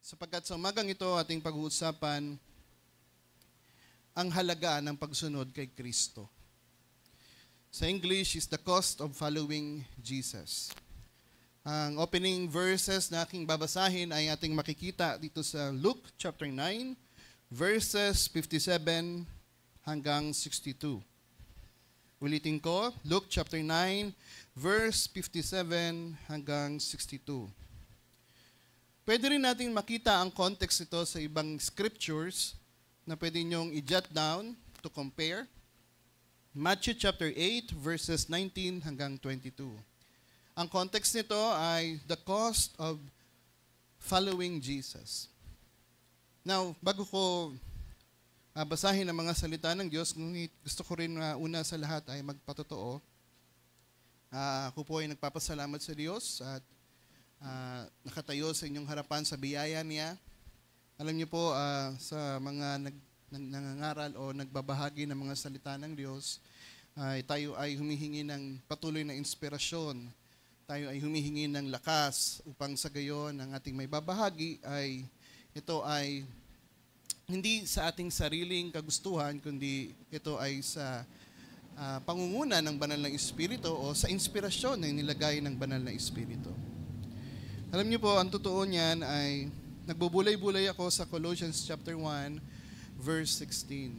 Sapagkat sa umagang ito ating pag-uusapan ang halaga ng pagsunod kay Kristo. Sa English is the cost of following Jesus. Ang opening verses na aking babasahin ay ating makikita dito sa Luke chapter 9, verses 57 hanggang 62. Ulitin ko, Luke chapter 9, verse 57 hanggang 62. Pwede rin natin makita ang context ito sa ibang scriptures na pwede nyong i-jot down to compare. Matthew chapter 8, verses 19 hanggang 22. Ang context nito ay the cost of following Jesus. Now, bago ko basahin ang mga salita ng Diyos, gusto ko rin una sa lahat ay magpatotoo. Ako po ay nagpapasalamat sa Diyos at nakatayo sa inyong harapan sa biyaya niya. Alam niyo po, sa mga nangangaral o nagbabahagi ng mga salita ng Diyos, tayo ay humihingi ng patuloy na inspirasyon. Tayo ay humihingi ng lakas upang sa gayon ang ating may babahagi ay ito ay hindi sa ating sariling kagustuhan, kundi ito ay sa pangunguna ng banal na Espiritu o sa inspirasyon na nilagay ng banal na Espiritu. Alam niyo po, ang totoo niyan ay nagbubulay-bulay ako sa Colossians chapter 1, verse 16.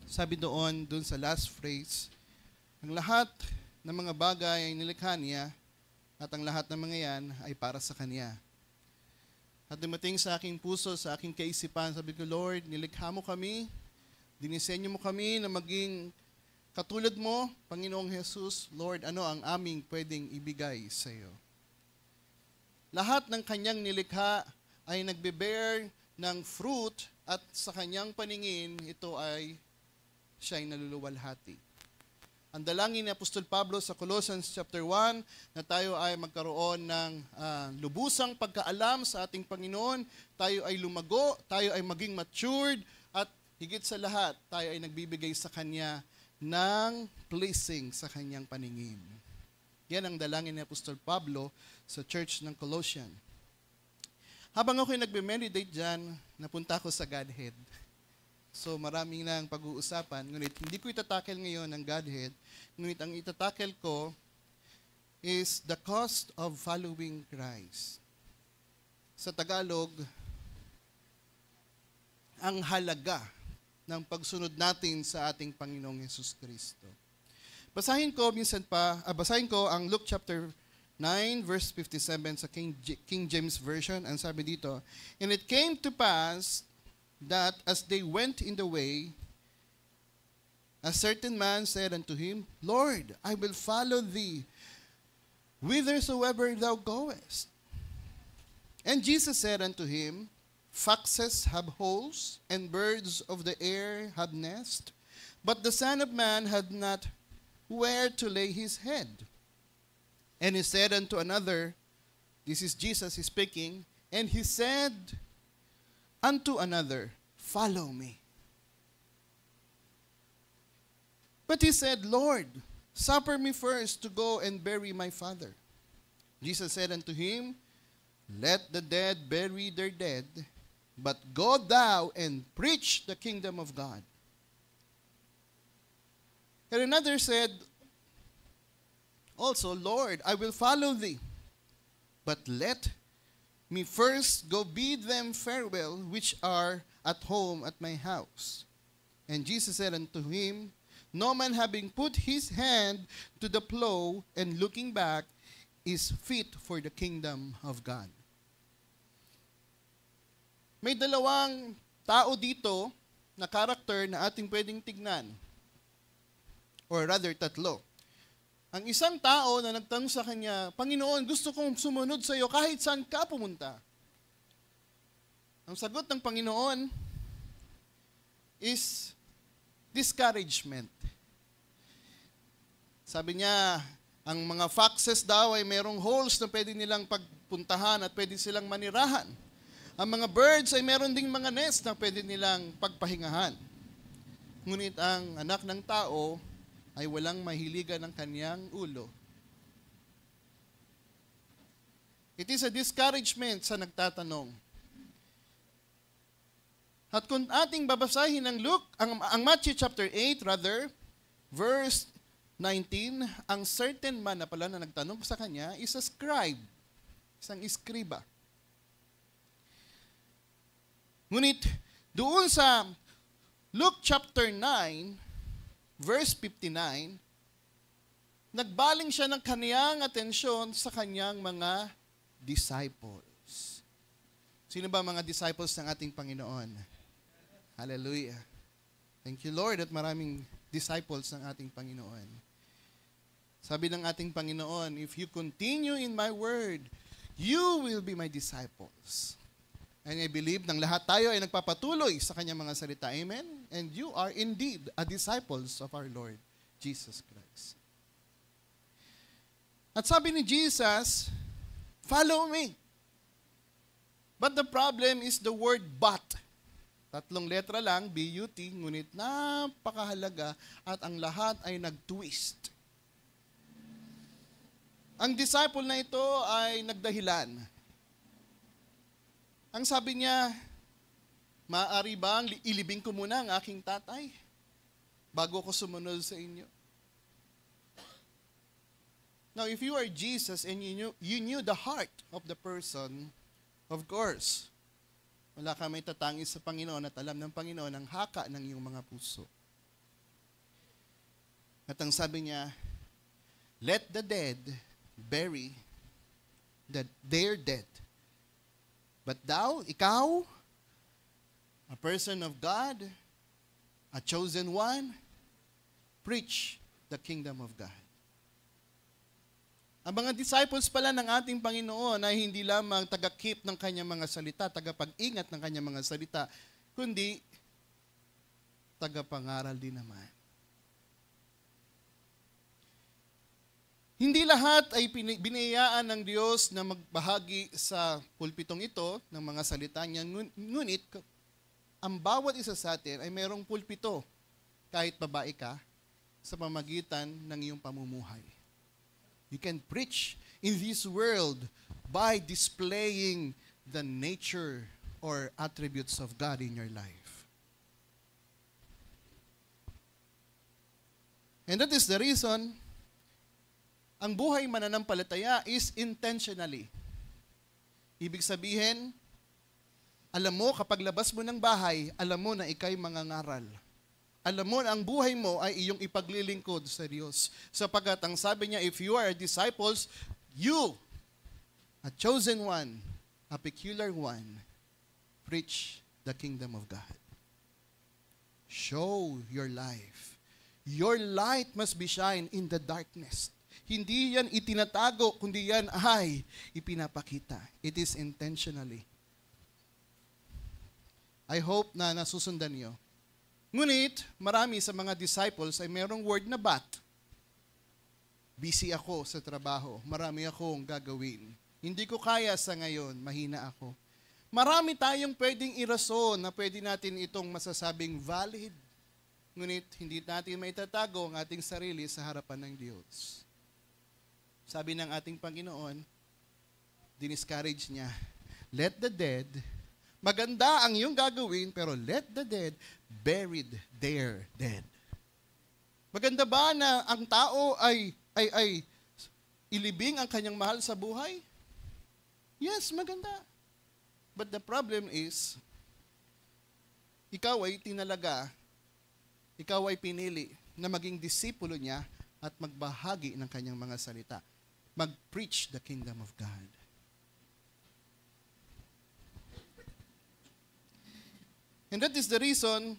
Sabi dun sa last phrase, ang lahat ng mga bagay ay nilikha niya at ang lahat ng mga yan ay para sa Kanya. At dumating sa aking puso, sa aking kaisipan, sabi ko, Lord, nilikha mo kami, dinisenyo mo kami na maging katulad mo, Panginoong Jesus. Lord, ano ang aming pwedeng ibigay sa iyo? Lahat ng kanyang nilikha ay nagbe-bear ng fruit at sa kanyang paningin, ito ay siya'y naluluwalhati. Ang dalangin ni Apostol Pablo sa Colossians chapter 1 na tayo ay magkaroon ng lubusang pagkaalam sa ating Panginoon, tayo ay lumago, tayo ay maging matured, at higit sa lahat, tayo ay nagbibigay sa Kanya ng pleasing sa Kanyang paningin. Yan ang dalangin ni Apostol Pablo sa church ng Colossian. Habang ako'y nagbe-meditate dyan, napunta ako sa Godhead. So maraming nang pag-uusapan, ngunit hindi ko itatakel ngayon ang Godhead, ngunit ang itatakel ko is the cost of following Christ. Sa Tagalog, ang halaga ng pagsunod natin sa ating Panginoong Hesus Kristo. Basahin ko ang Luke chapter 9, verse 57 sa King James Version. Ang sabi dito, and it came to pass that as they went in the way, a certain man said unto him, Lord, I will follow thee whithersoever thou goest. And Jesus said unto him, foxes have holes, and birds of the air have nests, but the Son of Man hath not where to lay his head. And he said unto another, this is Jesus speaking, and he said unto another, follow me. But he said, Lord, suffer me first to go and bury my father. Jesus said unto him, let the dead bury their dead, but go thou and preach the kingdom of God. And another said, also, Lord, I will follow thee, but let me first go bid them farewell, which are at home at my house. And Jesus said unto him, no man having put his hand to the plow and looking back is fit for the kingdom of God. May dalawang tao dito na karakter na ating pwedeng tignan. Or rather, tatlo. Ang isang tao na nagtanong sa kanya, Panginoon, gusto kong sumunod sa iyo kahit saan ka pumunta. Ang sagot ng Panginoon is discouragement. Sabi niya, ang mga foxes daw ay merong holes na pwede nilang pagpuntahan at pwede silang manirahan. Ang mga birds ay meron ding mga nest na pwede nilang pagpahingahan. Ngunit ang anak ng tao ay walang mahiligan ng kanyang ulo. It is a discouragement sa nagtatanong. At kung ating babasahin ang Matthew chapter 8, verse 19, ang certain man na pala na nagtanong sa kanya is a scribe, isang iskriba. Ngunit doon sa Luke chapter 9, verse 59, nagbaling siya ng kaniyang atensyon sa kanyang mga disciples. Sino ba mga disciples ng ating Panginoon? Hallelujah. Thank you, Lord, at maraming disciples ng ating Panginoon. Sabi ng ating Panginoon, if you continue in my word, you will be my disciples. And I believe ng lahat tayo ay nagpapatuloy sa kanyang mga salita. Amen? And you are indeed a disciples of our Lord Jesus Christ. At sabi ni Jesus, follow me. But the problem is the word but. 3 letra lang, B-U-T, ngunit napakahalaga at ang lahat ay nag-twist. Ang disciple na ito ay nagdahilan. Ang sabi niya, maaari bang ilibing ko muna ang aking tatay bago ko sumunod sa inyo? Now, if you are Jesus and you knew the heart of the person, of course, wala ka may tatangis sa Panginoon at alam ng Panginoon ang haka ng iyong mga puso. At ang sabi niya, let the dead bury their dead. But thou, ikaw, a person of God, a chosen one, preach the kingdom of God. Ang mga disciples pala ng ating Panginoon ay hindi lamang taga-keep ng kanyang mga salita, tagapag-ingat ng kanyang mga salita, kundi tagapangaral din naman. Hindi lahat ay binayaan ng Diyos na magbahagi sa pulpitong ito ng mga salita niya, ngunit ang bawat isa sa atin ay mayroong pulpito, kahit babae ka, sa pamagitan ng iyong pamumuhay. You can preach in this world by displaying the nature or attributes of God in your life. And that is the reason ang buhay mananampalataya is intentionally. Ibig sabihin, alam mo kapag labas mo ng bahay, alam mo na ikay mangangaral. Alam mo na ang buhay mo ay iyong ipaglilingkod sa Diyos. Sapagkat ang sabi niya, if you are disciples, you, a chosen one, a peculiar one, preach the kingdom of God. Show your life. Your light must be shine in the darkness. Hindi yan itinatago, kundi yan ay ipinapakita. It is intentionally. I hope na nasusundan niyo. Ngunit, marami sa mga disciples ay mayroong word na but. Busy ako sa trabaho. Marami akong gagawin. Hindi ko kaya sa ngayon. Mahina ako. Marami tayong pwedeng irason na pwede natin itong masasabing valid. Ngunit, hindi natin maitatago ang ating sarili sa harapan ng Diyos. Sabi ng ating Panginoon, diniscourage niya, let the dead, maganda ang iyong gagawin, pero let the dead buried their dead. Maganda ba na ang tao ay ilibing ang kanyang mahal sa buhay? Yes, maganda. But the problem is, ikaw ay tinalaga, ikaw ay pinili na maging disipulo niya at magbahagi ng kanyang mga salita. Mag-preach the kingdom of God. And that is the reason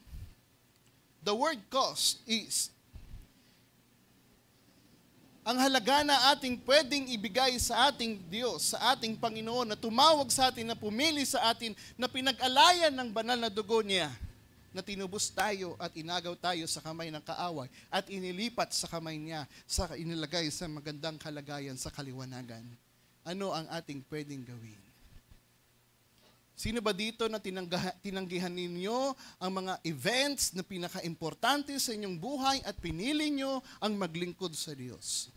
the word cost is ang halaga na ating pwedeng ibigay sa ating Diyos, sa ating Panginoon, na tumawag sa atin, na pumili sa atin, na pinag-alayan ng banal na dugo niya, na tinubos tayo at inagaw tayo sa kamay ng kaaway at inilipat sa kamay niya, inilagay sa magandang kalagayan sa kaliwanagan. Ano ang ating pwedeng gawin? Sino ba dito na tinanggihan ninyo ang mga events na pinaka-importante sa inyong buhay at pinili nyo ang maglingkod sa Diyos?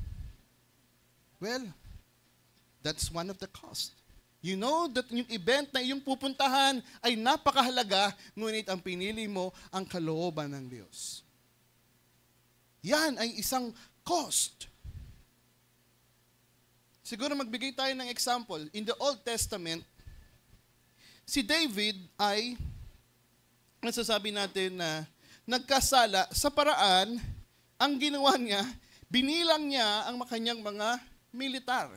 Well, that's one of the costs. You know that yung event na iyong pupuntahan ay napakahalaga, ngunit ang pinili mo ang kalooban ng Diyos. Yan ay isang cost. Siguro magbigay tayo ng example. In the Old Testament, si David ay, nasasabi natin na nagkasala sa paraan, ang ginawa niya, binilang niya ang kanyang mga militar.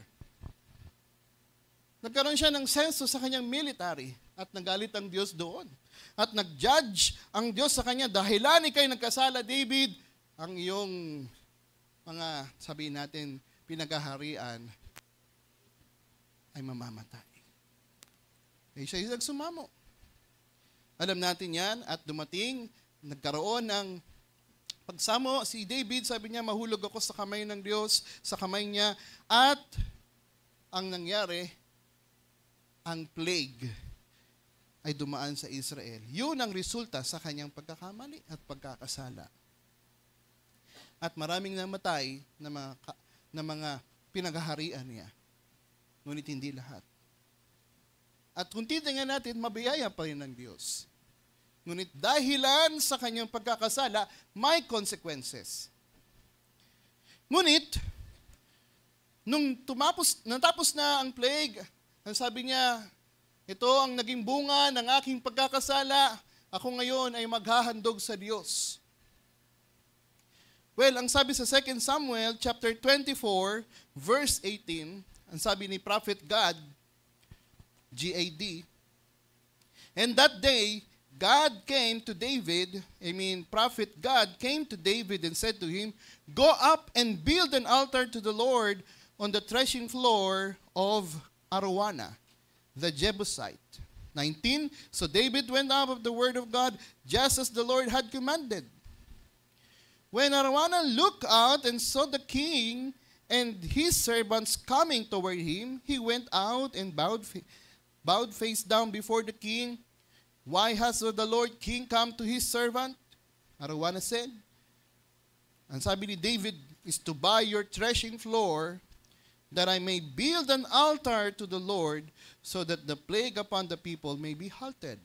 Nagkaroon siya ng senso sa kanyang military at nagalit ang Diyos doon. At nag-judge ang Diyos sa kanya, dahilan ikay nagkasala, David, ang iyong mga, sabihin natin, pinagaharian ay mamamatay. Eh siya yung nagsumamo. Alam natin yan at dumating, nagkaroon ng pagsamo. Si David, sabi niya, mahulog ako sa kamay ng Diyos, sa kamay niya. At ang nangyari, ang plague ay dumaan sa Israel. Yun ang resulta sa kanyang pagkakamali at pagkakasala. At maraming namatay na mga pinaghaharian niya. Ngunit hindi lahat. At kung titingnan natin, mabiyaya pa rin ng Diyos. Ngunit dahilan sa kanyang pagkakasala, may consequences. Ngunit, nung natapos na ang plague, ang sabi niya, ito ang naging bunga ng aking pagkakasala, ako ngayon ay maghahandog sa Diyos. Well, ang sabi sa 2 Samuel chapter 24, verse 18, ang sabi ni Prophet Gad, G-A-D, and that day, God came to David, Prophet God came to David and said to him, go up and build an altar to the Lord on the threshing floor of Araunah, the Jebusite. 19, so David went up of the word of God, just as the Lord had commanded. When Araunah looked out and saw the king and his servants coming toward him, he went out and bowed face down before the king. Why has the Lord king come to his servant? Araunah said, ang sabi ni David, is to buy your threshing floor, that I may build an altar to the Lord, so that the plague upon the people may be halted.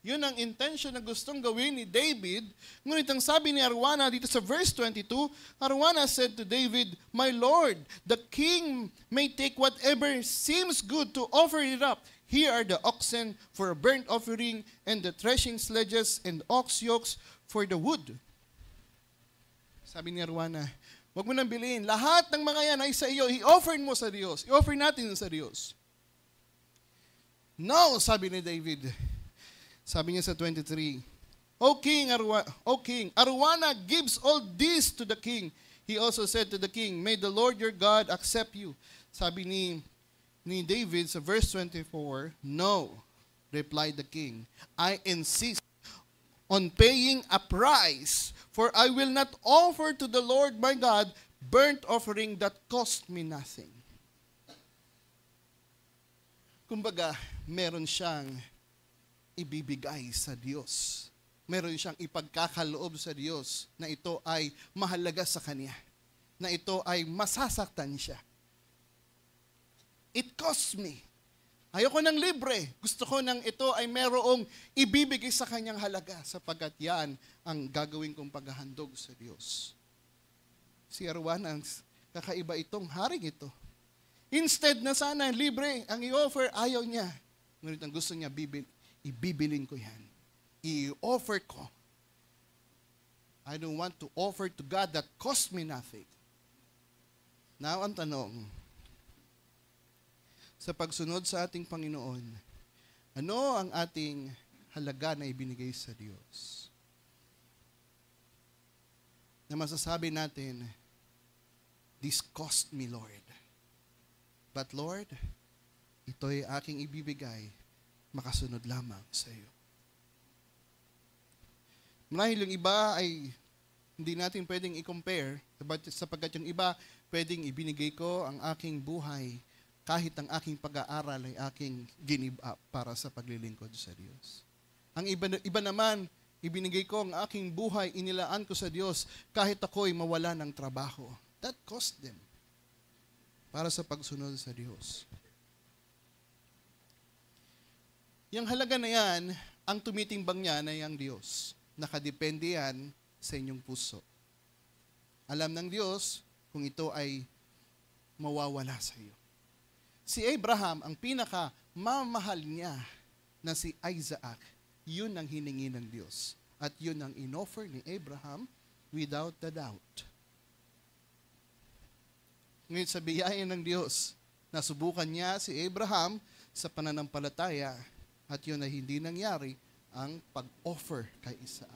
Yun ang intention na gustong gawin ni David. Ngunit ang sabi ni Araunah dito sa verse 22, Araunah said to David, my Lord, the king may take whatever seems good to offer it up. Here are the oxen for a burnt offering, and the threshing sledges and ox yokes for the wood. Sabi ni Araunah, huwag mo nang bilhin. Lahat ng mga yan ay sa iyo. I-offer mo sa Diyos. I-offer natin sa Diyos. No, sabi ni David. Sabi niya sa 23, O King, Araunah gives all this to the king. He also said to the king, may the Lord your God accept you. Sabi ni David sa verse 24, no, replied the king, I insist on paying a price, for I will not offer to the Lord my God burnt offering that cost me nothing. Kumbaga, meron siyang ibibigay sa Diyos. Meron siyang ipagkakaloob sa Diyos na ito ay mahalaga sa Kanya. Na ito ay masasaktan siya. It costs me. Ayoko ng libre. Gusto ko ng ito ay merong ibibigay sa kanyang halaga sapagkat yan ang gagawin kong paghahandog sa Diyos. Si Araunah, kakaiba itong haring ito. Instead na sana libre ang i-offer, ayaw niya. Ngunit ang gusto niya, ibibilin ko yan. I-offer ko. I don't want to offer to God that cost me nothing. Now, ang tanong, sa pagsunod sa ating Panginoon, ano ang ating halaga na ibinigay sa Diyos? Na masasabi natin, this cost me, Lord. But Lord, ito'y aking ibibigay, makasunod lamang sa iyo. Marahil yung iba ay hindi natin pwedeng i-compare, sapagkat yung iba pwedeng ibinigay ko ang aking buhay kahit ang aking pag-aaral ay aking give up para sa paglilingkod sa Diyos. Ang iba naman, ibinigay ko ang aking buhay, inilaan ko sa Diyos kahit ako'y mawala ng trabaho. That cost them para sa pagsunod sa Diyos. Yung halaga na yan, ang tumitimbang niyan ay ang Diyos. Nakadepende yan sa inyong puso. Alam ng Diyos kung ito ay mawawala sa iyo. Si Abraham, ang pinaka-mamahal niya na si Isaac, yun ang hiningi ng Diyos. At yun ang inoffer ni Abraham without a doubt. Ngayon sa biyaya ng Diyos, nasubukan niya si Abraham sa pananampalataya at yun ay hindi nangyari ang pag-offer kay Isaac.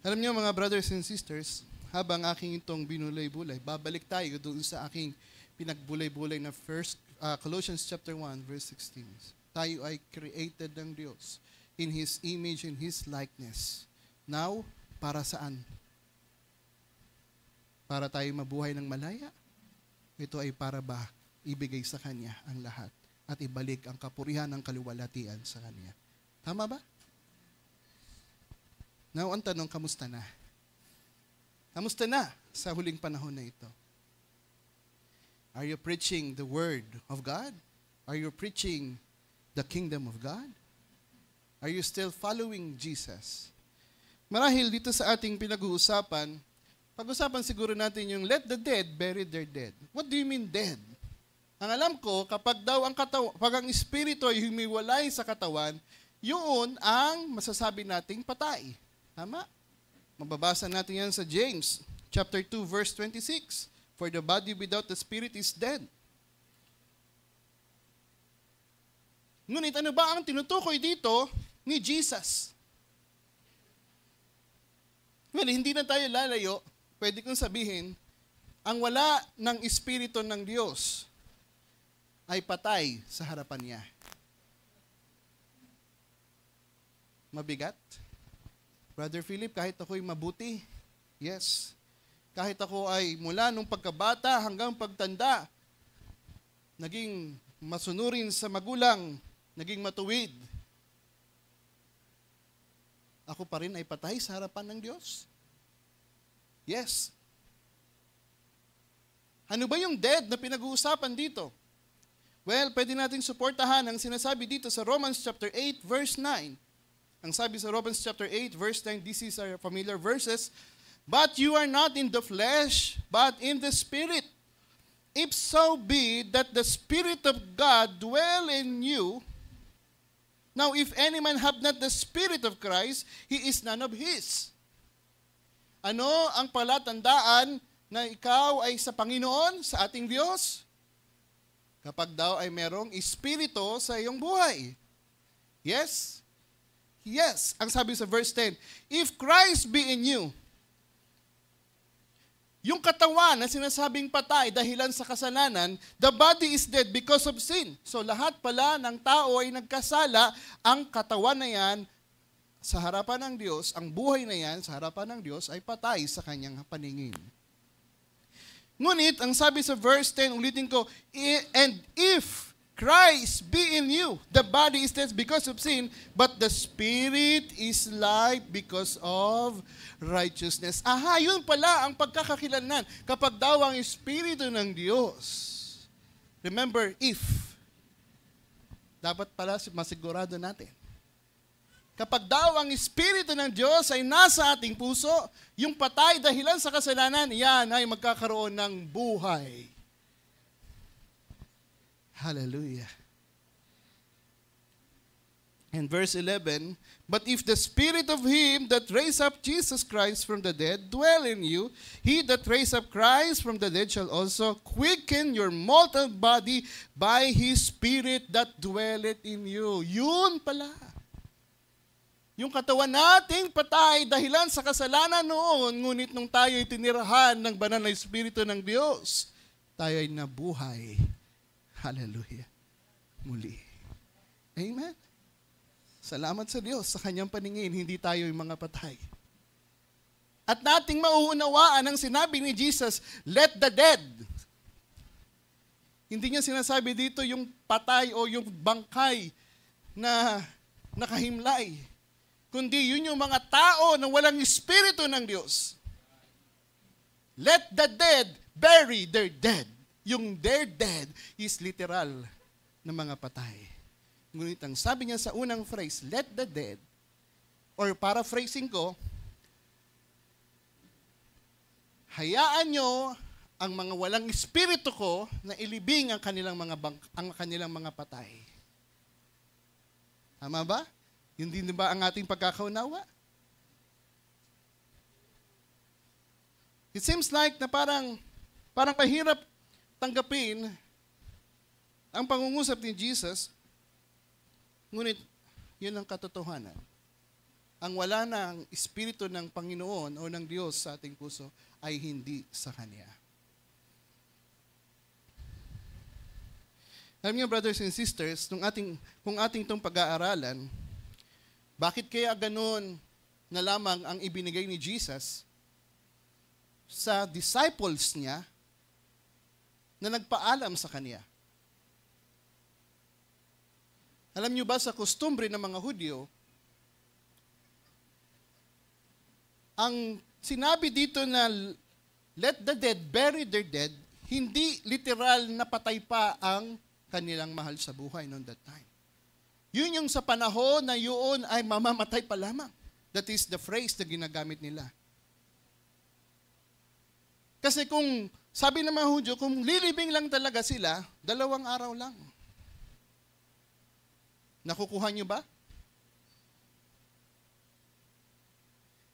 Alam niyo mga brothers and sisters, habang aking itong binulay-bulay, babalik tayo doon sa aking pinagbulay-bulay na Colossians chapter 1 verse 16. Tayo ay created ng Diyos in His image, in His likeness. Now, para saan? Para tayo mabuhay ng malaya? Ito ay para ba ibigay sa Kanya ang lahat at ibalik ang kapurihan ng kaluwalhatian sa Kanya. Tama ba? Now, ang tanong, kamusta na? Kamusta na sa huling panahon na ito? Are you preaching the Word of God? Are you preaching the kingdom of God? Are you still following Jesus? Marahil dito sa ating pinag-uusapan, pag-usapan siguro natin yung let the dead bury their dead. What do you mean dead? Ang alam ko, kapag daw pag ang espiritu ay humiwalay sa katawan, yun ang masasabi nating patay. Tama? Mababasa natin yan sa James chapter 2 verse 26. For the body without the spirit is dead. Ngunit ano ba ang tinutukoy dito ni Jesus? Well, hindi na tayo lalayo. Pwede kong sabihin, ang wala ng espiritu ng Diyos ay patay sa harapan niya. Mabigat? Brother Philip, kahit ako'y mabuti, yes. Kahit ako ay mula nung pagkabata hanggang pagtanda, naging masunurin sa magulang, naging matuwid, ako pa rin ay patay sa harapan ng Diyos? Yes. Ano ba yung dead na pinag-uusapan dito? Well, pwede natin suportahan ang sinasabi dito sa Romans chapter 8 verse 9. Ang sabi sa Romans chapter 8 verse 9, this is our familiar verses, but you are not in the flesh, but in the Spirit. If so be that the Spirit of God dwell in you. Now, if any man have not the Spirit of Christ, he is none of his. Ano ang palatandaan na ikaw ay sa Panginoon, sa ating Diyos? Kapag daw ay merong espiritu sa iyong buhay. Yes? Yes. Ang sabi sa verse 10, if Christ be in you, yung katawan na sinasabing patay dahilan sa kasalanan, the body is dead because of sin. So lahat pala ng tao ay nagkasala, ang katawan na yan sa harapan ng Diyos, ang buhay na yan sa harapan ng Diyos ay patay sa kanyang paningin. Ngunit, ang sabi sa verse 10, ulitin ko, and if Christ be in you, the body is dead because of sin, but the Spirit is life because of righteousness. Aha, yun pala ang pagkakakilanlan. Kapag daw ang Espiritu ng Diyos. Remember, if. Dapat pala masigurado natin. Kapag daw ang Espiritu ng Diyos ay nasa ating puso, yung patay dahilan sa kasalanan, yan ay magkakaroon ng buhay. Hallelujah. And verse 11, but if the Spirit of Him that raised up Jesus Christ from the dead dwell in you, He that raised up Christ from the dead shall also quicken your mortal body by His Spirit that dwelleth in you. Yun pala. Yung katawan nating patay dahilan sa kasalanan noon, ngunit nung tayo ay tinirahan ng banal na Espiritu ng Diyos, tayo ay nabuhay. Hallelujah. Muli. Amen. Salamat sa Diyos sa kanyang paningin, hindi tayo yung mga patay. At nating mauunawaan ang sinabi ni Jesus, let the dead. Hindi niya sinasabi dito yung patay o yung bangkay na nakahimlay. Kundi yun yung mga tao na walang espiritu ng Diyos. Let the dead bury their dead. Yung their dead is literal. ng mga patay. Ngunit ang sabi niya sa unang phrase, let the dead, or paraphrasing ko, hayaan nyo ang mga walang espiritu ko na ilibing ang kanilang mga patay. Tama ba? Yun din ba ang ating pagkakaunawa? It seems like na parang mahirap tanggapin ang pangungusap ni Jesus, ngunit yun ang katotohanan. Ang wala ng espiritu ng Panginoon o ng Diyos sa ating puso ay hindi sa Kanya. Alam niyo, brothers and sisters, kung ating itong pag-aaralan, bakit kaya ganun na lamang ang ibinigay ni Jesus sa disciples niya na nagpaalam sa Kanya? Alam niyo ba, sa kostumbre ng mga Hudyo, ang sinabi dito na let the dead bury their dead, hindi literal na patay pa ang kanilang mahal sa buhay noon that time. Yun yung sa panahon na yun ay mamamatay pa lamang. That is the phrase na ginagamit nila. Kasi kung, sabi ng mga Hudyo, kung lilibing lang talaga sila, 2 araw lang. Nakukuha niyo ba?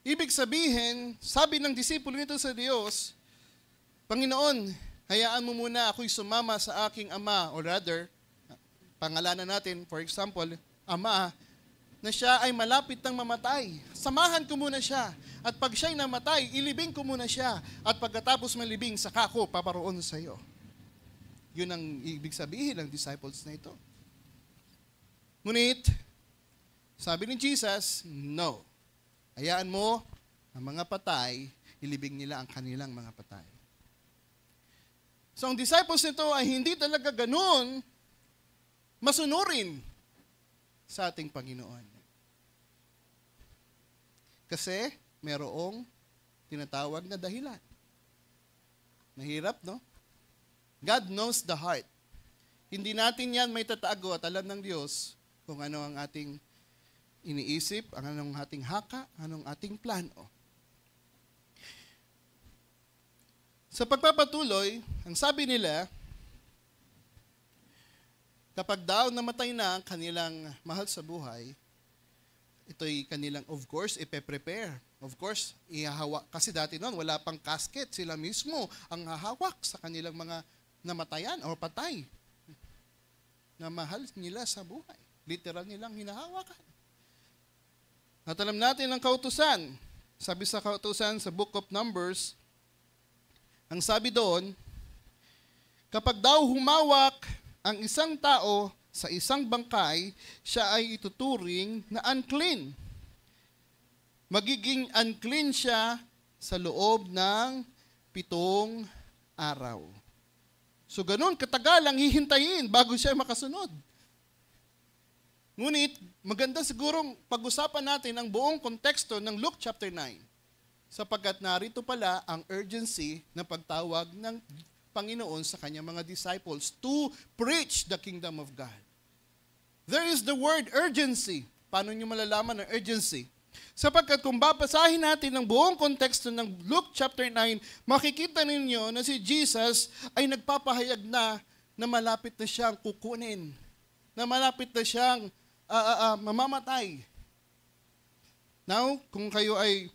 Ibig sabihin, sabi ng disipulo nito sa Diyos, Panginoon, hayaan mo muna ako'y sumama sa aking ama, or rather, pangalanan natin, for example, ama, na siya ay malapit ng mamatay. Samahan ko muna siya. At pag siya'y namatay, ilibing ko muna siya. At pagkatapos malibing, saka ako paparoon sa iyo. Yun ang ibig sabihin ng disciples na ito. Ngunit, sabi ni Jesus, no. Hayaan mo, ang mga patay, ilibing nila ang kanilang mga patay. So ang disciples nito ay hindi talaga ganun masunurin sa ating Panginoon. Kasi merong tinatawag na dahilan. Mahirap, no? God knows the heart. Hindi natin yan may tatago at alam ng Diyos kung ano ang ating iniisip, ang anong ating haka, anong ating plano. Sa pagpapatuloy, ang sabi nila, kapag daw namatay na ang kanilang mahal sa buhay, ito'y kanilang, of course, ipe-prepare. Of course, ihahawak. Kasi dati noon, wala pang casket. Sila mismo ang hahawak sa kanilang mga namatayan o patay na mahal nila sa buhay. Literal nilang hinahawakan. At alam natin ang kautusan. Sabi sa kautusan sa Book of Numbers, ang sabi doon, kapag daw humawak ang isang tao sa isang bangkay, siya ay ituturing na unclean. Magiging unclean siya sa loob ng 7 araw. So ganun, katagal ang hihintayin bago siya makasunod. Ngunit, maganda sigurong pag-usapan natin ang buong konteksto ng Luke chapter 9. Sapagkat narito pala ang urgency na pagtawag ng Panginoon sa kanyang mga disciples to preach the kingdom of God. There is the word urgency. Paano nyo malalaman ang urgency? Sapagkat kung babasahin natin ang buong konteksto ng Luke chapter 9, makikita ninyo na si Jesus ay nagpapahayag na malapit na siyang kukunin. Na malapit na siyang mamamatay. Now, kung kayo ay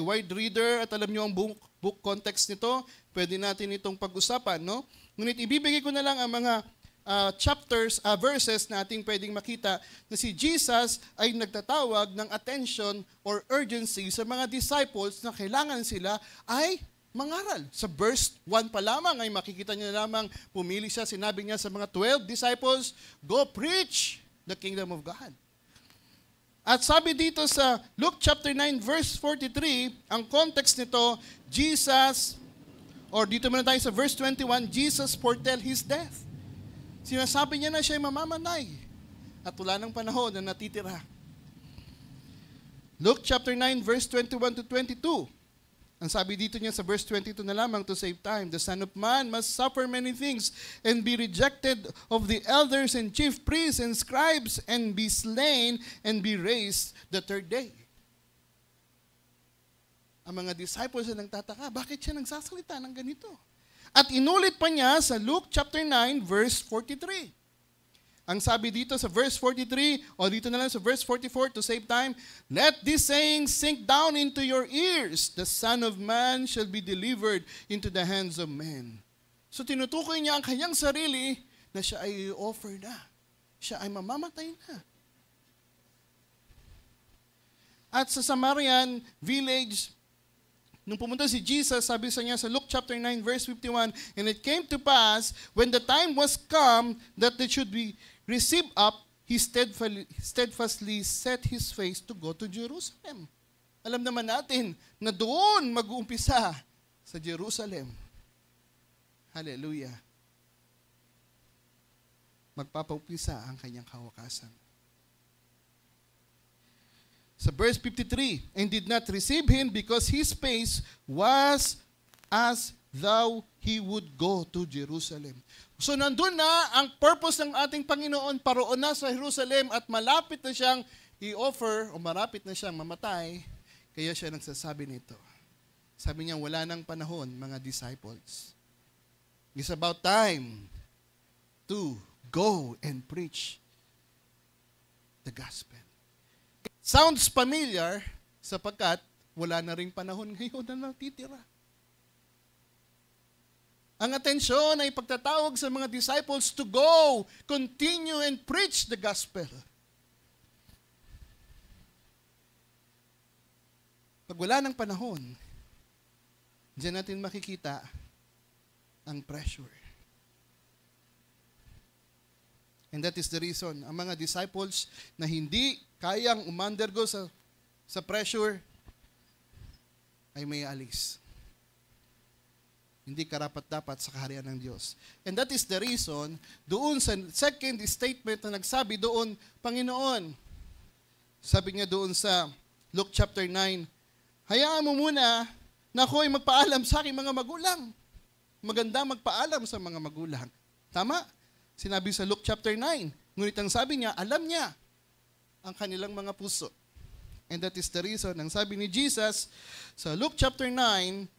wide reader at alam nyo ang book context nito, pwede natin itong pag-usapan, no? Ngunit ibibigay ko na lang ang mga verses na ating pwedeng makita na si Jesus ay nagtatawag ng attention or urgency sa mga disciples na kailangan sila ay mangaral. Sa verse 1 pa lamang ay makikita niyo lamang pumili siya, sinabi niya sa mga 12 disciples, go preach the kingdom of God. At sabi dito sa Luke chapter 9 verse 43, ang context nito, Jesus, or dito muna tayo sa verse 21, Jesus foretell His death. Sinasabi niya na siya ay mamamatay at wala ng panahon na natitira. Luke chapter 9 verse 21 to 22. Ang sabi dito niya sa verse 22 na lamang, to save time, the Son of Man must suffer many things and be rejected of the elders and chief priests and scribes and be slain and be raised the third day. Ang mga disciples na nagtataka, bakit siya nagsasalita ng ganito? At inulit pa niya sa Luke chapter 9 verse 43. Ang sabi dito sa verse 43, o dito na lang sa verse 44 to save time, let this saying sink down into your ears, the Son of Man shall be delivered into the hands of men. So tinutukoy niya ang kanyang sarili na siya ay offer na. Siya ay mamamatay na. At sa Samaritan village, nung pumunta si Jesus, sabi sa niya sa Luke chapter 9 verse 51, and it came to pass, when the time was come that they should be received up, he steadfastly set his face to go to Jerusalem. Alam naman natin na doon mag-uumpisa sa Jerusalem. Hallelujah. Magpapaumpisa ang kanyang kawakasan. Sa verse 53, and did not receive him because his face was as though he would go to Jerusalem. So nandun na ang purpose ng ating Panginoon, paroon na sa Jerusalem at malapit na siyang i-offer o malapit na siyang mamatay, kaya siya nagsasabi nito. Sabi niya, wala nang panahon, mga disciples. It's about time to go and preach the gospel. Sounds familiar sapagkat wala na ring panahon ngayon na natitira. Ang atensyon ay pagtatawag sa mga disciples to go, continue and preach the gospel. Pag wala ng panahon, diyan natin makikita ang pressure. And that is the reason, ang mga disciples na hindi kayang umundergo sa pressure ay may alis. Hindi karapat-dapat sa kaharian ng Diyos. And that is the reason, doon sa second statement na nagsabi doon, Panginoon, sabi niya doon sa Luke chapter 9, hayaan mo muna na ako ay magpaalam sa aking mga magulang. Maganda magpaalam sa mga magulang. Tama? Sinabi sa Luke chapter 9. Ngunit ang sabi niya, alam niya ang kanilang mga puso. And that is the reason, ang sabi ni Jesus sa Luke chapter 9,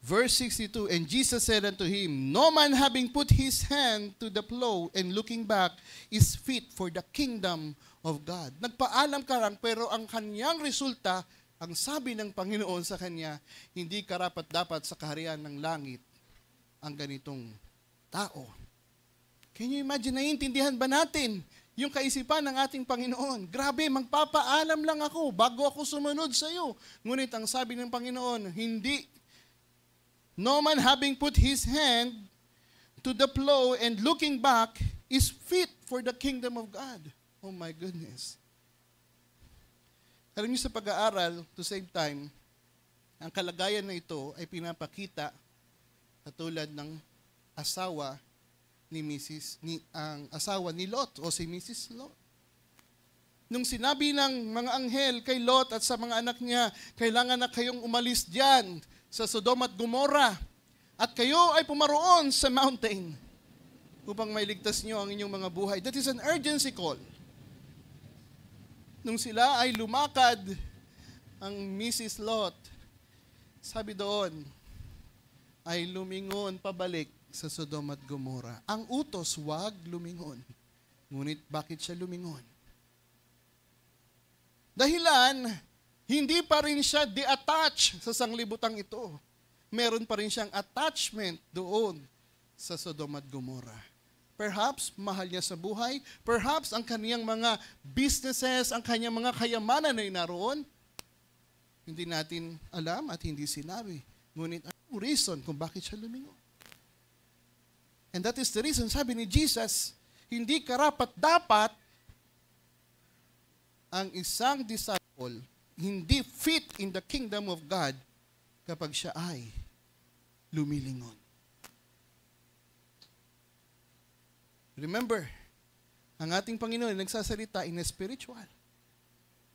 verse 62, and Jesus said unto him, no man having put his hand to the plow and looking back is fit for the kingdom of God. Nagpaalam ka lang, pero ang kanyang resulta, ang sabi ng Panginoon sa kanya, hindi karapat-dapat sa kaharian ng langit ang ganitong tao. Can you imagine, naiintindihan ba natin yung kaisipan ng ating Panginoon? Grabe, magpapaalam lang ako bago ako sumunod sa iyo. Ngunit ang sabi ng Panginoon, hindi. No man having put his hand to the plow and looking back is fit for the kingdom of God. Oh my goodness. Alam niyo sa pag-aaral, to save time, ang kalagayan na ito ay pinapakita katulad ng asawa ni ang asawa ni Lot o si Mrs. Lot. Nung sinabi ng mga anghel kay Lot at sa mga anak niya, kailangan na kayong umalis diyan sa Sodom at Gomorrah at kayo ay pumaroon sa mountain upang mailigtas niyo ang inyong mga buhay. That is an urgency call. Nung sila ay lumakad, ang Mrs. Lot, sabi doon, ay lumingon pabalik sa Sodom at Gomorrah. Ang utos, wag lumingon. Ngunit bakit siya lumingon? Dahilan, hindi pa rin siya de-attach sa sanglibutang ito. Meron pa rin siyang attachment doon sa Sodom at Gomorrah. Perhaps, mahal niya sa buhay. Perhaps, ang kaniyang mga businesses, ang kaniyang mga kayamanan ay naroon. Hindi natin alam at hindi sinabi. Ngunit, anong reason kung bakit siya lumingon? And that is the reason, sabi ni Jesus, hindi karapat-dapat ang isang disciple hindi fit in the kingdom of God kapag siya ay lumilingon. Remember, ang ating Panginoon nagsasalita in a spiritual.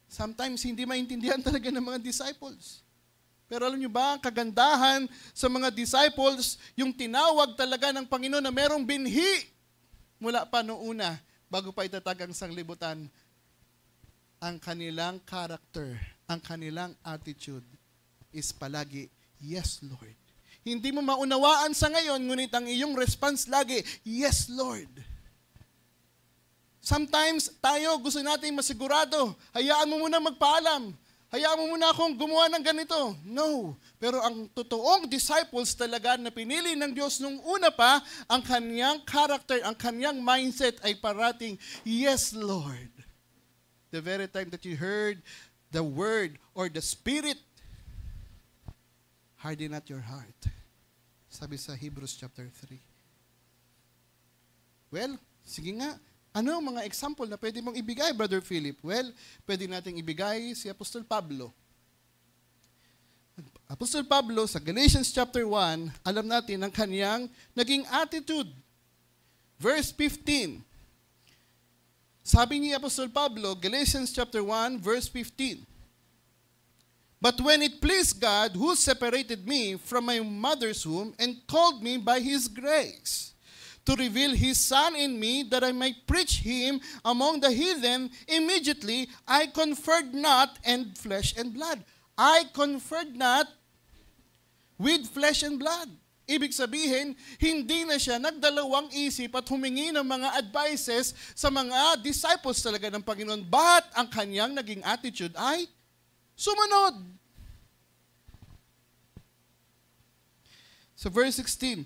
Sometimes hindi maintindihan talaga ng mga disciples. Pero alam nyo ba, ang kagandahan sa mga disciples, yung tinawag talaga ng Panginoon na merong binhi mula pa noong una, bago pa itatag ang sanglibutan, ang kanilang character, ang kanilang attitude is palagi, yes, Lord. Hindi mo maunawaan sa ngayon, ngunit ang iyong response lagi, yes, Lord. Sometimes tayo gusto natin masigurado, hayaan mo muna magpaalam. Hayaan mo muna akong gumawa ng ganito. No. Pero ang totoong disciples talaga na pinili ng Diyos nung una pa, ang kanyang character, ang kanyang mindset ay parating, yes, Lord. The very time that you heard the word or the Spirit, harden not your heart. Sabi sa Hebrews chapter 3. Well, sige nga. Ano ang mga example na pwede mong ibigay, Brother Philip? Well, pwede nating ibigay si Apostol Pablo. Apostol Pablo sa Galatians chapter 1, alam natin ang kanyang naging attitude. Verse 15. Sabi ni Apostol Pablo, Galatians chapter 1, verse 15. But when it pleased God, who separated me from my mother's womb and called me by His grace, to reveal His Son in me, that I might preach Him among the heathen, immediately I conferred not and flesh and blood. I conferred not with flesh and blood. Ibig sabihin, hindi na siya nagdalawang isip at humingi ng mga advices sa mga disciples talaga ng Panginoon. But ang kanyang naging attitude ay sumunod. Sa verse 16,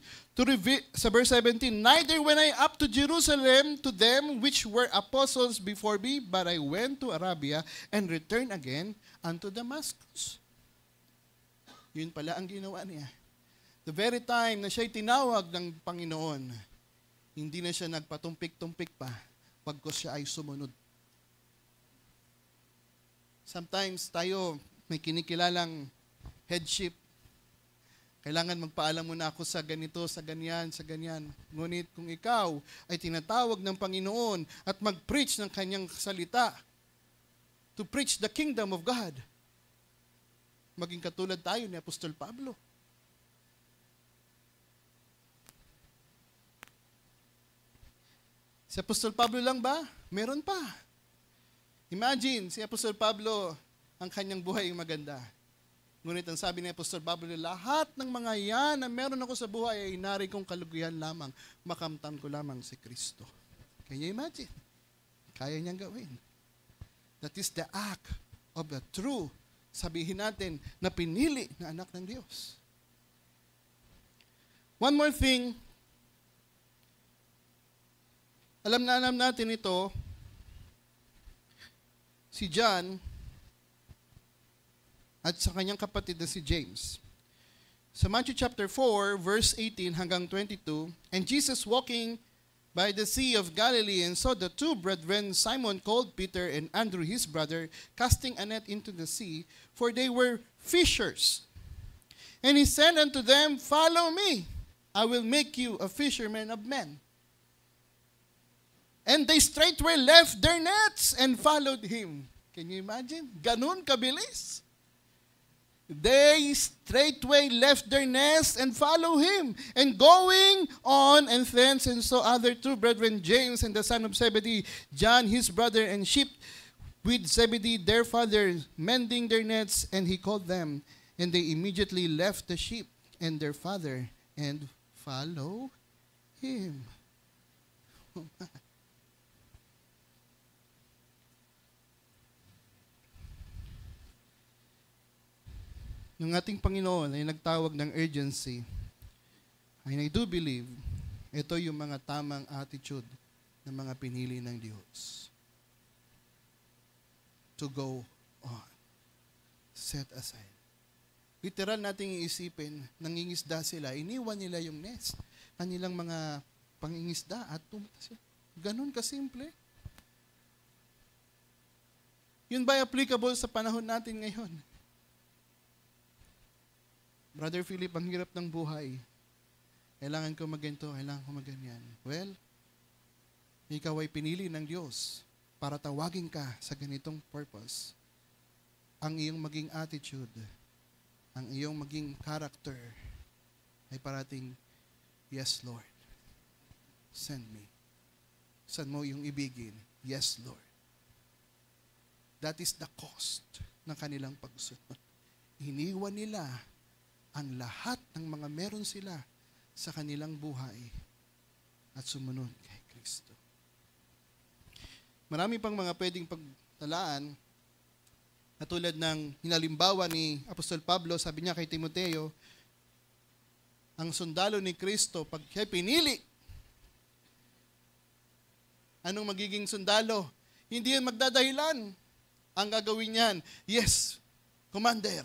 sa verse 17, neither went I up to Jerusalem to them which were apostles before me, but I went to Arabia and returned again unto Damascus. Yun pala ang ginawa niya. The very time na siya'y tinawag ng Panginoon, hindi na siya nagpatumpik-tumpik pa, pagkos siya ay sumunod. Sometimes tayo may kinikilalang headship. Kailangan magpaalam muna ako sa ganito, sa ganyan, sa ganyan. Ngunit kung ikaw ay tinatawag ng Panginoon at mag-preach ng kanyang salita, to preach the kingdom of God, maging katulad tayo ni Apostol Pablo. Si Apostol Pablo lang ba? Meron pa. Imagine, si Apostol Pablo, ang kanyang buhay ay maganda. Ngunit ang sabi ni Apostol Pablo, lahat ng mga yan na meron ako sa buhay ay nari kong kaluguyan lamang, makamtan ko lamang si Kristo. Can you imagine? Kaya niyang gawin. That is the act of the true, sabihin natin, na pinili na anak ng Diyos. One more thing, alam natin ito, si John, at sa kanyang kapatid na si James. Sa Matthew chapter 4, verse 18 hanggang 22, and Jesus walking by the Sea of Galilee and saw the two brethren, Simon called Peter and Andrew his brother, casting a net into the sea, for they were fishers. And he said unto them, follow me, I will make you a fisherman of men. And they straightway left their nets and followed him. Can you imagine? Ganun kabilis. They straightway left their nest and followed him. And going on and thence and saw other two brethren, James and the son of Zebedee, John his brother, and sheep with Zebedee their father, mending their nets, and he called them. And they immediately left the sheep and their father and followed him. Nung ating Panginoon ay nagtawag ng urgency, and I do believe, ito yung mga tamang attitude ng mga pinili ng Diyos. To go on. Set aside. Literal nating iisipin, nangingisda sila, iniwan nila yung nest, kanilang mga pangingisda at pumunta sila. Ganun kasimple. Yun ba applicable sa panahon natin ngayon? Brother Philip, ang hirap ng buhay. Kailangan ko maganito, kailangan ko maganyan. Well, ikaw ay pinili ng Diyos para tawagin ka sa ganitong purpose. Ang iyong maging attitude ang iyong maging character ay parating, yes, Lord. Send me. Saan mo yung ibigin? Yes, Lord. That is the cost ng kanilang pagsunod. Iniwan nila ang lahat ng mga meron sila sa kanilang buhay at sumunod kay Kristo. Marami pang mga pwedeng pagtalaan, katulad ng hinalimbawa ni Apostol Pablo, sabi niya kay Timoteo, ang sundalo ni Kristo, pag siya pinili, anong magiging sundalo? Hindi yan magdadahilan. Ang gagawin niyan, yes, Commander.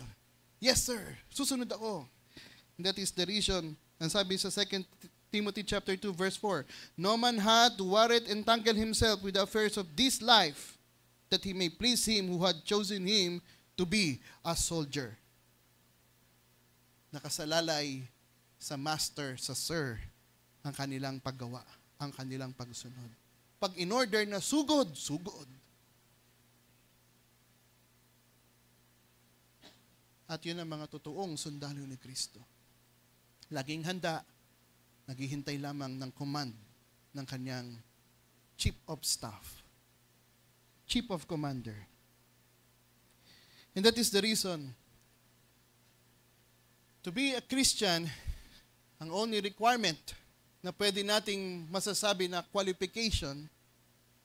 Yes, sir. Susunod ako. And that is the reason. Ang sabi sa 2 Timothy chapter 2, verse 4, no man had to worry and entangle himself with the affairs of this life, that he may please him who had chosen him to be a soldier. Nakasalalay sa master, sa sir, ang kanilang paggawa, ang kanilang pagsunod. Pag in-order na sugod, sugod. At yun ang mga totoong sundalo ni Kristo. Laging handa, naghihintay lamang ng command ng kanyang chief of staff, chief of commander. And that is the reason, to be a Christian, ang only requirement na pwede nating masasabi na qualification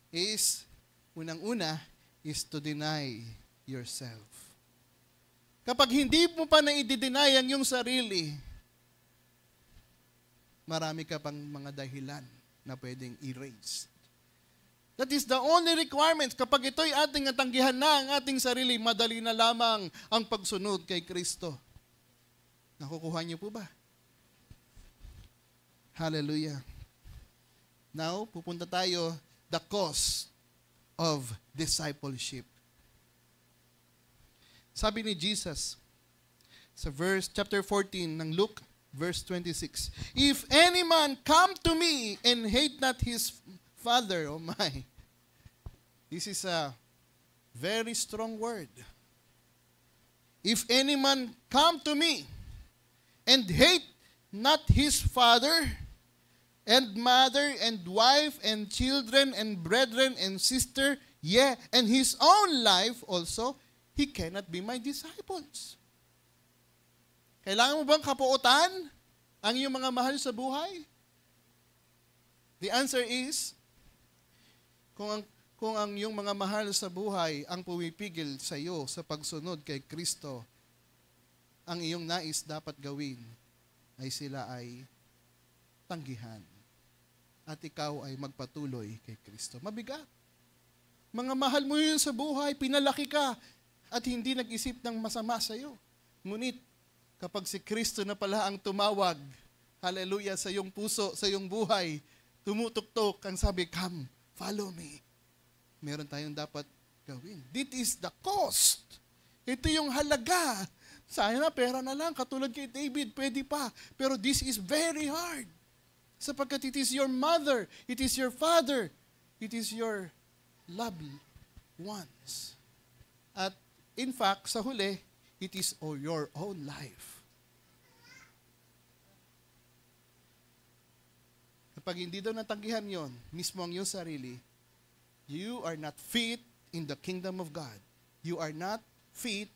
is, unang-una, is to deny yourself. Kapag hindi mo pa na-i-deny ang iyong sarili, marami ka pang mga dahilan na pwedeng erase. That is the only requirement. Kapag ito'y ating natanggihan na ang ating sarili, madali na lamang ang pagsunod kay Kristo. Nakukuha niyo po ba? Hallelujah. Now, pupunta tayo, the cost of discipleship. Sabi ni Jesus sa chapter 14 ng Luke, verse 26, if any man come to me and hate not his father, oh my, this is a very strong word. If any man come to me and hate not his father and mother and wife and children and brethren and sister, yea, and his own life also, he cannot be my disciples. Kailangan mo bang kapuotan ang iyong mga mahal sa buhay? The answer is, kung ang iyong mga mahal sa buhay ang pumipigil sa iyo sa pagsunod kay Kristo, ang iyong nais dapat gawin ay sila ay tanggihan. At ikaw ay magpatuloy kay Kristo. Mabigat. Mga mahal mo yun sa buhay, pinalaki ka, at hindi nag-isip ng masama sa iyo. Ngunit, kapag si Kristo na pala ang tumawag, hallelujah, sa iyong puso, sa iyong buhay, tumutuktok, ang sabi, come, follow me. Meron tayong dapat gawin. This is the cost. Ito yung halaga. Sana pera na lang, katulad kay David, pwede pa. Pero this is very hard. Sapagkat it is your mother, it is your father, it is your loved ones. At in fact, sa huli, it is your own life. Kapag hindi daw natanggihan yon, mismo ang iyong sarili, you are not fit in the kingdom of God. You are not fit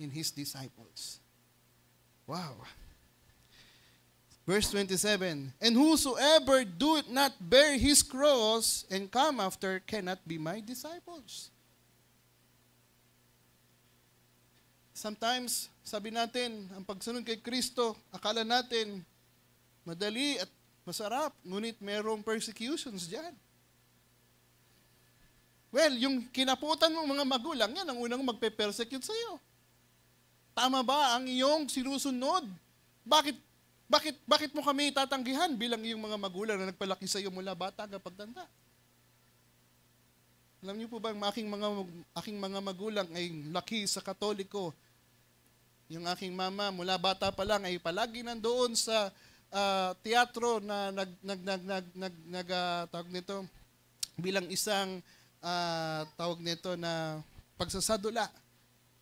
in His disciples. Wow. Verse 27, and whosoever doeth not bear his cross and come after cannot be my disciples. Sometimes, sabi natin, ang pagsunod kay Kristo, akala natin madali at masarap, ngunit merong persecutions dyan. Well, yung kinaputan mong mga magulang, yan ang unang magpe-persecute sa iyo. Tama ba ang iyong sinusunod? Bakit mo kami tatanggihan bilang iyong mga magulang na nagpalaki sa iyo mula bata hanggang pagtanda? Alam niyo po ba, ang aking mga magulang ay laki sa Katoliko. Yung aking mama, mula bata pa lang, ay palagi nandoon sa teatro na tawag nito, bilang isang tawag nito na pagsasadula.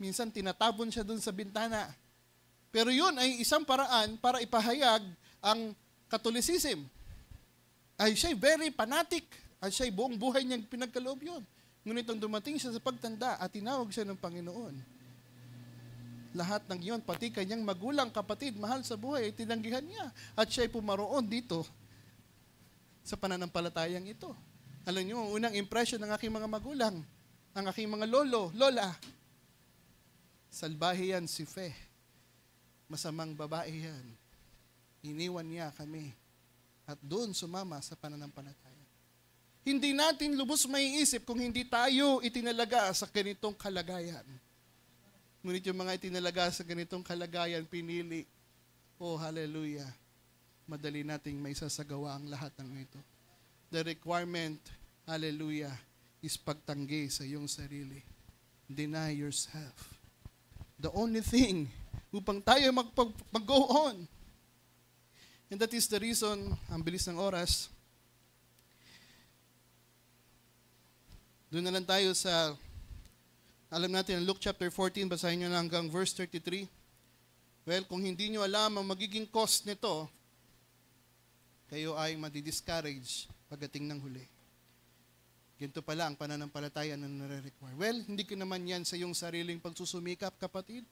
Minsan tinatabon siya doon sa bintana. Pero yun ay isang paraan para ipahayag ang Catholicism. Ay siya'y very fanatic. Ay siya'y buong buhay niyang pinagkaloob yun. Ngunit nung dumating siya sa pagtanda at tinawag siya ng Panginoon, lahat ng yun, pati kanyang magulang, kapatid, mahal sa buhay, ay tinanggihan niya. At siya'y pumaroon dito sa pananampalatayang ito. Alam niyo, ang unang impression ng aking mga magulang, ang aking mga lolo, lola, salbahe yan si Fe. Masamang babae yan. Iniwan niya kami. At doon sumama sa pananampalataya. Hindi natin lubos maiisip kung hindi tayo itinalaga sa ganitong kalagayan. Ngunit yung mga itinalaga sa ganitong kalagayan, pinili. Oh, hallelujah. Madali nating may sasagawa ang lahat ng ito. The requirement, hallelujah, is pagtanggi sa iyong sarili. Deny yourself. The only thing upang tayo mag-go on. And that is the reason, ang bilis ng oras, doon na lang tayo sa, alam natin, Luke chapter 14, basahin nyo na hanggang verse 33. Well, kung hindi nyo alam ang magiging cost nito, kayo ay madi-discourage pagdating ng huli. Ganito pala ang pananampalataya na nare-require. Well, hindi ko naman yan sa iyong sariling pagsusumikap, kapatid.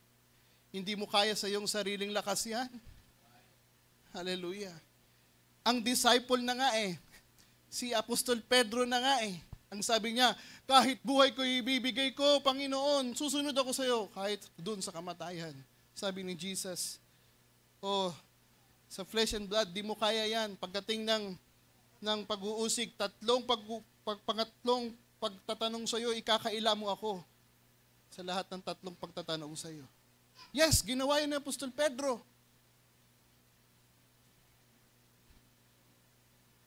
Hindi mo kaya sa iyong sariling lakas yan. Hallelujah. Ang disciple na nga si Apostol Pedro na nga ang sabi niya, kahit buhay ko ibibigay ko, Panginoon, susunod ako sa iyo, kahit doon sa kamatayan. Sabi ni Jesus, sa flesh and blood, di mo kaya yan. Pagdating ng pag-uusig, pangatlong pagtatanong sa iyo, ikakaila mo ako sa lahat ng tatlong pagtatanong sa iyo. Yes, ginawa yun ni Apostol Pedro.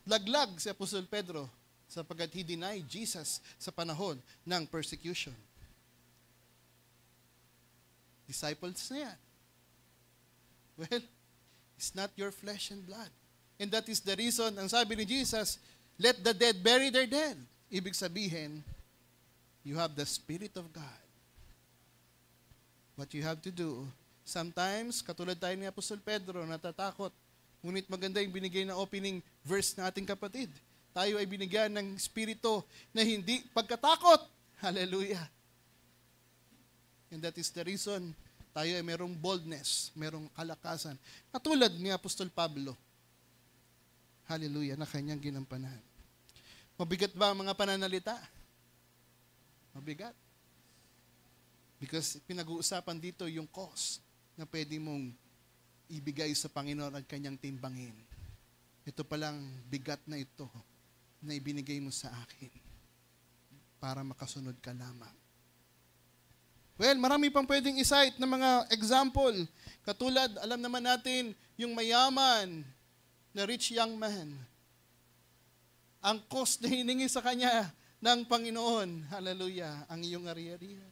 Laglag si Apostol Pedro sapagkat he denied Jesus sa panahon ng persecution. Disciples na yan. Well, it's not your flesh and blood. And that is the reason, ang sabi ni Jesus, let the dead bury their dead. Ibig sabihin, you have the Spirit of God. What you have to do, sometimes, katulad tayo ni Apostol Pedro, natatakot. Ngunit maganda yung binigay na opening verse ng ating kapatid. Tayo ay binigyan ng Espiritu na hindi pagkatakot. Hallelujah. And that is the reason tayo ay merong boldness, merong kalakasan. Katulad ni Apostol Pablo. Hallelujah, na kanyang ginampanan. Mabigat ba ang mga pananalita? Mabigat. Because pinag-uusapan dito yung cost na pwede mong ibigay sa Panginoon at kanyang timbangin. Ito palang bigat na ito na ibinigay mo sa akin para makasunod ka lamang. Well, marami pang pwedeng i-cite na mga example. Katulad, alam naman natin, yung mayaman na rich young man. Ang cost na hiningi sa kanya ng Panginoon, hallelujah, ang iyong ari-arian.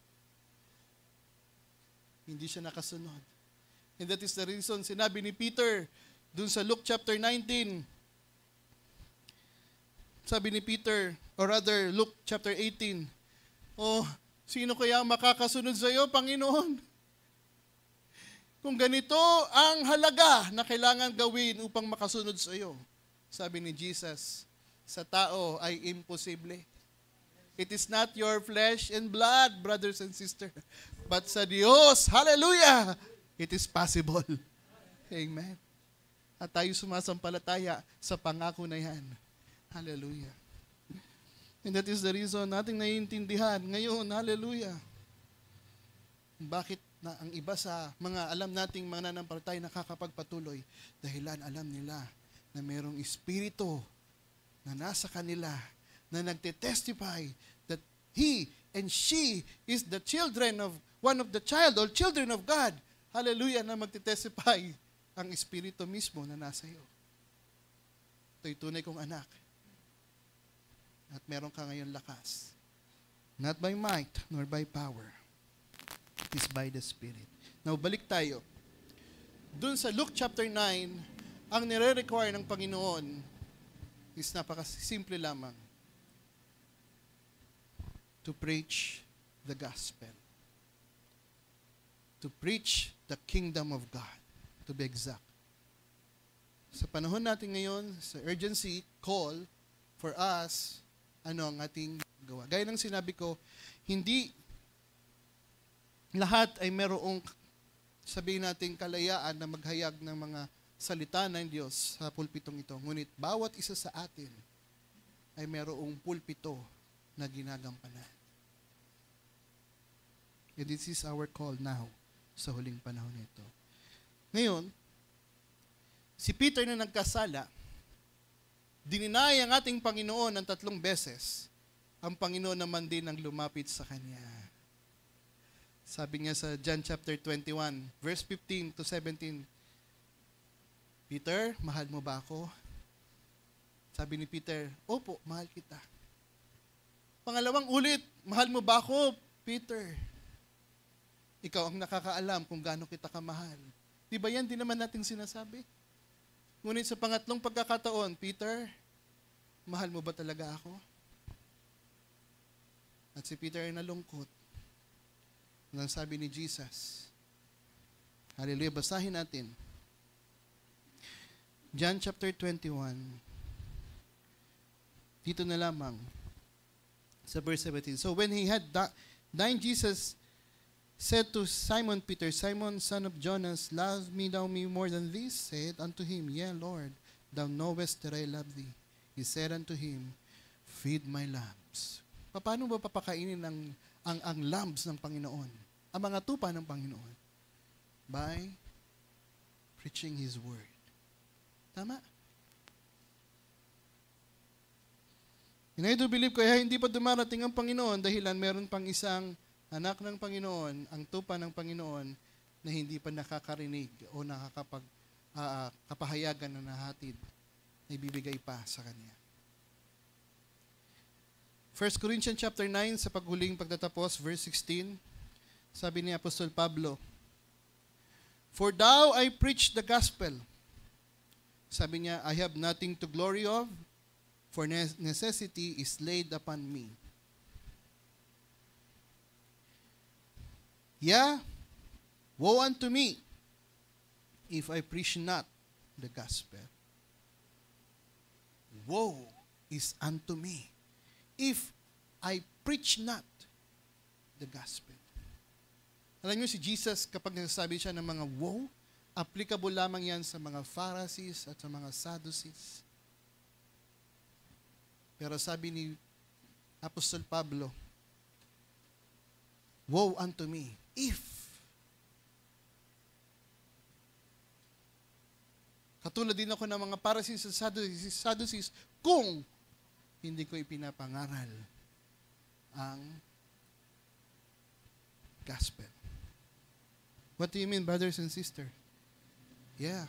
Hindi siya nakasunod. And that is the reason, sinabi ni Peter, dun sa Luke chapter 19, sabi ni Peter, or rather, Luke chapter 18, sino kaya makakasunod sa iyo, Panginoon? Kung ganito ang halaga na kailangan gawin upang makasunod sa iyo, sabi ni Jesus, sa tao ay imposible. It is not your flesh and blood, brothers and sisters, but sa Diyos, hallelujah, it is possible. Amen. At tayo sumasampalataya sa pangako na yan. Hallelujah. And that is the reason nating naiintindihan ngayon, hallelujah. Bakit na ang iba sa mga alam nating mga nananampalataya nakakapagpatuloy? Dahilan alam nila na mayroong espiritu na nasa kanila na nagte-testify that he and she is the children of one of the child or children of God. Hallelujah, na magte-testify ang Espiritu mismo na nasa iyo. Ito'y tunay kong anak. At meron ka ngayon lakas. Not by might, nor by power. It is by the Spirit. Now, balik tayo. Doon sa Luke chapter 9, ang nire-require ng Panginoon is napakasimple lamang. To preach the gospel. To preach the kingdom of God, to be exact. Sa panahon natin ngayon, sa urgency call for us, ano ang ating gawa. Gaya ng sinabi ko, hindi lahat ay merong, sabihin natin, kalayaan na maghayag ng mga salita ng Diyos sa pulpitong ito. Ngunit bawat isa sa atin ay merong pulpito na ginagampanan. And this is our call now sa huling panahon nito. Ngayon, si Peter na nagkasala, dininay ang ating Panginoon ng 3 beses. Ang Panginoon naman din ang lumapit sa kanya. Sabi niya sa John chapter 21, verse 15 to 17, Peter, mahal mo ba ako? Sabi ni Peter, opo, mahal kita. Pangalawang ulit, mahal mo ba ako, Peter? Ikaw ang nakakaalam kung gaano kita kamahal. Di ba yan, di naman natin sinasabi? Ngunit sa pangatlong pagkakataon, Peter, mahal mo ba talaga ako? At si Peter ay nalungkot. Nang sabi ni Jesus, hallelujah, basahin natin. John chapter 21, dito na lamang, sa verse 17. So when he had dined, Jesus said to Simon Peter, Simon, son of Jonas, love me thou me more than this? Said unto him, Yea, Lord, thou knowest that I love thee. He said unto him, Feed my lambs. Paano ba papakainin ang lambs ng Panginoon? Ang mga tupa ng Panginoon? By preaching His word. Tama? And I do believe, kaya hindi pa dumarating ang Panginoon dahilan meron pang isang anak ng Panginoon, ang tupa ng Panginoon, na hindi pa nakakarinig o kapahayagan na nahatid na ibibigay pa sa Kanya. 1 Corinthians chapter 9, sa paghuling pagtatapos, verse 16, sabi ni Apostol Pablo, For thou I preach the gospel. Sabi niya, I have nothing to glory of, for necessity is laid upon me. Yeah, woe unto me if I preach not the gospel. Woe is unto me if I preach not the gospel. Alam niyo si Jesus, kapag nagsasabi siya ng mga woe, applicable lamang yan sa mga Pharisees at sa mga Sadducees. Pero sabi ni Apostol Pablo, woe unto me if. Katulad din ako ng mga Pharisees at Sadducees kung hindi ko ipinapangaral ang gospel. What do you mean, brothers and sisters? Yeah.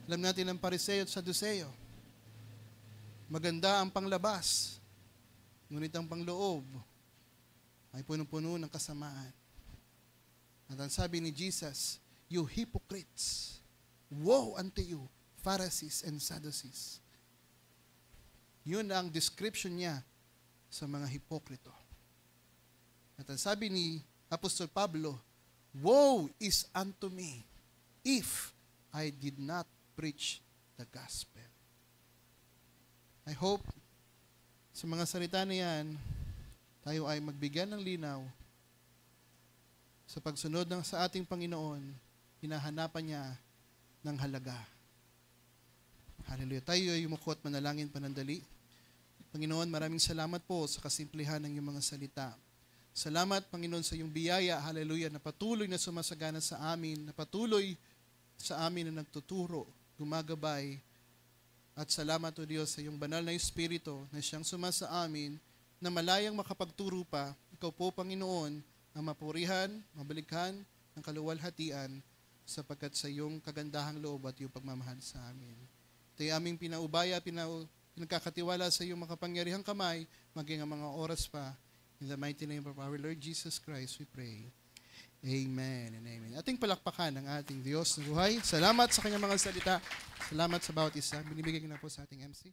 Alam natin ang Pariseo at Sadduseo. Maganda ang panglabas, ngunit ang pangloob ay punong-puno ng kasamaan. At ang sabi ni Jesus, you hypocrites, woe unto you, Pharisees and Sadducees. Yun ang description niya sa mga hipokrito. At ang sabi ni Apostol Pablo, woe is unto me if I did not preach the gospel. I hope sa mga salita na yan, tayo ay magbigyan ng linaw sa pagsunod sa ating Panginoon, hinahanapan niya ng halaga. Hallelujah. Tayo ay yumuko at manalangin panandali. Panginoon, maraming salamat po sa kasimplihan ng iyong mga salita. Salamat, Panginoon, sa iyong biyaya, hallelujah, na patuloy na sumasagana sa amin, na patuloy sa amin na nagtuturo, gumagabay. At salamat, O Diyos, sa iyong banal na Espiritu na siyang sumasa amin, na malayang makapagturo pa. Ikaw po, Panginoon, ang mapurihan, mabalikhan ng kaluwalhatian, sapagkat sa iyong kagandahang loob at iyong pagmamahal sa amin. Ito'y aming pinaubaya, pinagkakatiwala sa iyong makapangyarihang kamay, maging ang mga oras pa. In the mighty name of our Lord Jesus Christ, we pray. Amen and amen. Ating palakpakan ng ating Diyos na buhay. Salamat sa kanyang mga salita. Salamat sa bawat isa. Binibigay ko na po sa ating MC.